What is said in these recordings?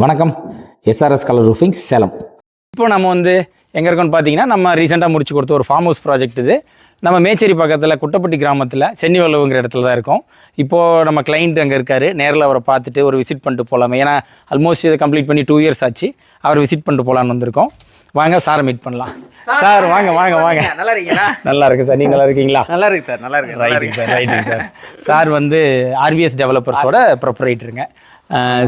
வணக்கம். SRS colour roofing Salem. இப்போ நம்ம வந்து எங்கே இருக்கோம்னு பார்த்தீங்கன்னா, நம்ம ரீசெண்டாக முடிச்சு கொடுத்த ஒரு ஃபார்ம் ஹவுஸ் ப்ராஜெக்ட் இது. நம்ம மேச்சேரி பக்கத்தில் குட்டப்பட்டி கிராமத்தில் சென்னிவளவுங்கிற இடத்துல தான் இருக்கோம். இப்போது நம்ம கிளைண்ட் அங்கே இருக்கார். நேரில் அவரை பார்த்துட்டு ஒரு விசிட் பண்ணிட்டு போகலாமே, ஏன்னா ஆல்மோஸ்ட் இதை கம்ப்ளீட் பண்ணி 2 இயர்ஸ் ஆச்சு. அவர் விசிட் பண்ணிட்டு போகலான்னு வந்திருக்கோம். வாங்க சாரை மீட் பண்ணலாம். சார் வாங்க வாங்க வாங்க. நல்லா இருக்கீங்களா? நல்லா இருக்கு சார். நீங்கள் நல்லா இருக்கீங்களா? நல்லா இருக்கு சார். நல்லா இருக்கு. ரைட்டுங்க சார். ரைட்டுங்க சார். சார் வந்து ஆர்விஎஸ் டெவலப்பர்ஸோட ப்ரொப்ரைட்டருங்க.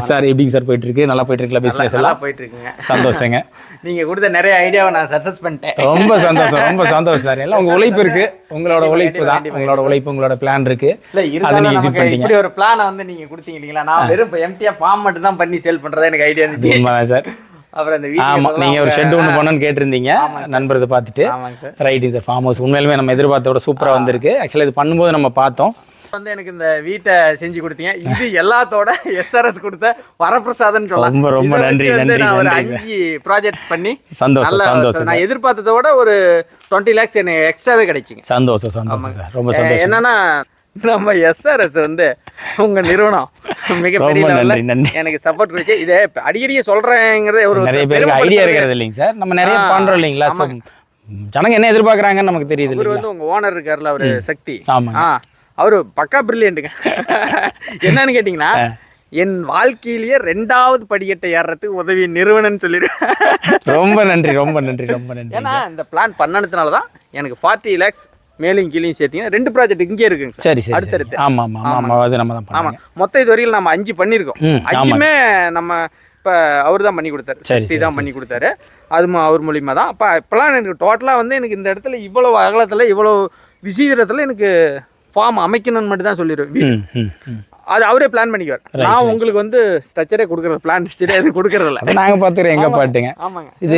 சார் எப்படிங்க சார் போயிட்டுருக்கு? நல்லா போயிட்டுருக்குல்ல பிஸ்னஸ் எல்லாம்? போயிட்டுருக்குங்க. சந்தோஷங்க. நீங்கள் கொடுத்த நிறைய ஐடியாவை நான் சக்ஸஸ் பண்ணிட்டேன். ரொம்ப சந்தோஷம், ரொம்ப சந்தோஷம் சார். எல்லாம் உங்கள் உழைப்பு இருக்குது, உங்களோட உழைப்பு தான், உங்களோட உழைப்பு, உங்களோட பிளான் இருக்குது. இல்லை, அதை நீங்கள் எக்ஸிக்யூட் பண்ணிட்டீங்க. இப்படி ஒரு பிளானை வந்து நீங்கள் கொடுத்தீங்க இல்லைங்களா? நான் வெறும் எம்டியாக ஃபார்ம் மட்டும் தான் பண்ணி சேல் பண்ணுறதா எனக்கு ஐடியா இருந்துச்சு. உண்மைதான் சார். அப்புறம் அந்த ஆமாம், நீங்கள் ஒரு ஷெட் ஒன்று பண்ணணும்னு கேட்டிருந்தீங்க நண்பரதை பார்த்துட்டு. ரைட்டுங்க சார். ஃபார்ம் ஹவுஸ் உண்மையிலுமே நம்ம எதிர்பார்த்தோட சூப்பராக வந்திருக்கு. ஆக்சுவலாக இது பண்ணும்போது நம்ம பார்த்தோம். வந்து எனக்கு இந்த வீட்டை செஞ்சு கொடுத்தீங்க. இது எல்லாத்தோட எஸ்ஆர்எஸ் கொடுத்த வரப்பிரசாதம் சொல்லலாம். ரொம்ப ரொம்ப நன்றி. நன்றி. நான் ஒரு 5 ப்ராஜெக்ட் பண்ணி சந்தோஷம் சந்தோஷம். நான் எதிர்பார்த்ததை விட ஒரு 20 lakhs எனக்கு எக்ஸ்ட்ராவே கிடைச்சிங்க. சந்தோஷம் சந்தோஷம் சார். ரொம்ப சந்தோஷம். என்னன்னா நம்ம எஸ்ஆர்எஸ் வந்து உங்க நிறுவனம் மிகப்பெரிய எனக்கு சப்போர்ட் கொடுத்து இதை அடிக்கடியே சொல்றேங்கிறது ஒரு நிறைய பேருக்கு ஐடியா இருக்கிறது இல்லைங்க சார். நம்ம நிறைய பண்றோம் இல்லைங்களா? ஜனங்க என்ன எதிர்பார்க்கறாங்கன்னு நமக்கு தெரியுது. இவர் வந்து உங்க ஓனர் இருக்காருல்ல, அவரு சக்தி. ஆமா, அவரு பக்கா பிரில்லியன்ட்டுங்க. என்னன்னு கேட்டீங்கன்னா, என் வாழ்க்கையிலேயே 2வது படிக்கட்டை ஏறுறதுக்கு உதவி நிறுவனம்னு சொல்லிடுவேன். ரொம்ப நன்றி ரொம்ப நன்றி ரொம்ப நன்றி. ஏன்னா இந்த பிளான் பண்ணதுனால தான் எனக்கு 40 lakhs மேலும் கீழையும் சேர்த்தீங்கன்னா 2 ப்ராஜெக்ட் இங்கே இருக்குங்க சார். சரி சரி. அடுத்தடுத்து. ஆமா ஆமா ஆமா, அது நம்ம தான் ஆமாம், மொத்தம் இது வரையில் நம்ம 5 பண்ணியிருக்கோம். 5மே நம்ம இப்போ அவர் தான் பண்ணி கொடுத்தாரு. சக்தி தான் பண்ணி கொடுத்தாரு. அது அவர் மூலியமாக தான். அப்போ இப்போலாம் எனக்கு டோட்டலாக வந்து எனக்கு இந்த இடத்துல இவ்வளோ அகலத்தில் இவ்வளோ விசீதரத்தில் எனக்கு ஃபார்ம் அமைக்கணும்னு மட்டும் தான் சொல்லிடுவேன். அது அவரே பிளான் பண்ணிக்குவார். நான் உங்களுக்கு வந்து ஸ்ட்ரக்சரே கொடுக்குறது, பிளான் ஸ்ட்ரக்சரே எதுவும் கொடுக்குறதில்ல. நாங்கள் பார்த்துக்கிறோம் எங்கே பாட்டுங்க. ஆமாங்க. இது